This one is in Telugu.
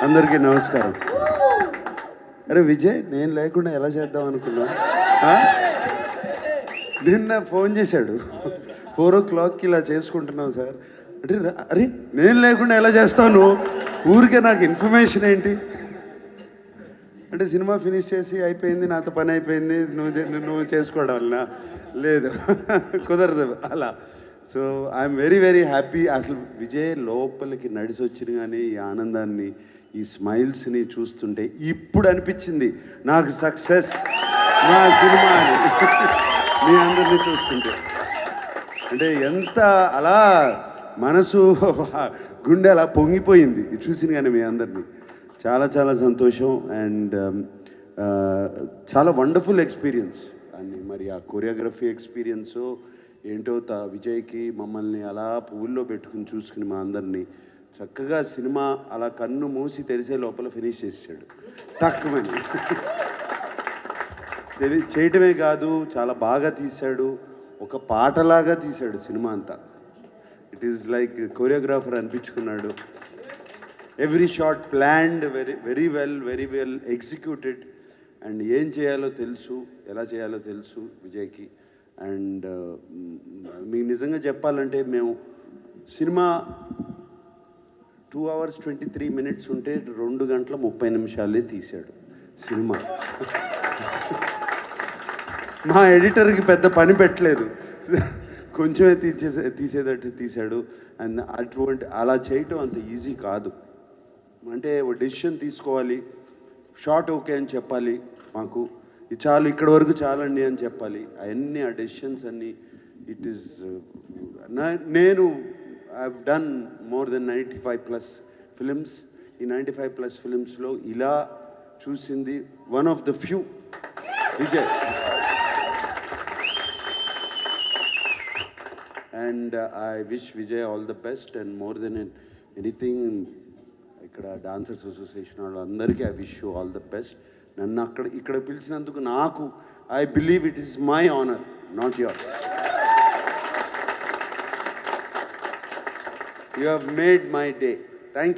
అందరికీ నమస్కారం. అరే విజయ్, నేను లేకుండా ఎలా చేద్దాం అనుకున్నా? నిన్న ఫోన్ చేశాడు, 4 o'clockకి ఇలా చేసుకుంటున్నాం సార్ అంటే. అరే నేను లేకుండా ఎలా చేస్తాను? ఊరికే నాకు ఇన్ఫర్మేషన్ ఏంటి అంటే, సినిమా ఫినిష్ చేసి అయిపోయింది, నాతో పని అయిపోయింది, నువ్వు చేసుకోవడం వల్ల లేదు, కుదరదు అలా. So I'm very very happy. అసలు విజయ్ లోపలికి నడిచి వచ్చిన కానీ ఈ ఆనందాన్ని, ఈ స్మైల్స్ని చూస్తుంటే ఇప్పుడు అనిపించింది నాకు సక్సెస్ నా సినిమా అని. మీ అందరినీ చూస్తుంటే అంటే ఎంత అలా మనసు గుండె అలా పొంగిపోయింది చూసిన కానీ మీ అందరినీ. చాలా చాలా సంతోషం. అండ్ చాలా వండర్ఫుల్ ఎక్స్పీరియన్స్. అండ్ మరి ఆ కొరియోగ్రఫీ ఎక్స్పీరియన్స్ ఏంటో విజయ్కి మమ్మల్ని అలా పువ్వుల్లో పెట్టుకుని చూసుకుని మా అందరినీ చక్కగా సినిమా అలా కన్ను మూసి తెరిసే లోపల ఫినిష్ చేసాడు టక్కుమని. చేయటమే కాదు, చాలా బాగా తీశాడు, ఒక పాటలాగా తీశాడు సినిమా అంతా. ఇట్ ఈస్ లైక్ కొరియోగ్రాఫర్ అనిపించుకున్నాడు. Every shot planned, very well executed. And ఏం చేయాలో తెలుసు, ఎలా చేయాలో తెలుసు విజయ్కి. అండ్ మీకు నిజంగా చెప్పాలంటే మేము సినిమా 2 hours 23 minutes ఉంటే 2 గంటల 30 నిమిషాలే తీశాడు సినిమా. మా ఎడిటర్కి పెద్ద పని పెట్టలేదు, కొంచెమే తీసేటట్టు తీశాడు. అండ్ అలా చేయటం అంత ఈజీ కాదు. అంటే ఒక డెసిషన్ తీసుకోవాలి, షార్ట్ ఓకే అని చెప్పాలి, మాకు ఇది చాలు, ఇక్కడ వరకు చాలండి అని చెప్పాలి. అవన్నీ ఆ డెసిషన్స్ అన్నీ ఇట్ ఈస్ నేను I done more than 95+ films. ఈ 95+ ఫిలిమ్స్లో ఇలా చూసింది one of the few Vijay. And I wish Vijay all the best. And more than anything ఇక్కడ డాన్సర్స్ అసోసియేషన్ వాళ్ళందరికీ I wish you all the best. నన్ను ఇక్కడ పిలిచినందుకు నాకు I believe it is my honour, not yours. You have made my day. Thank you.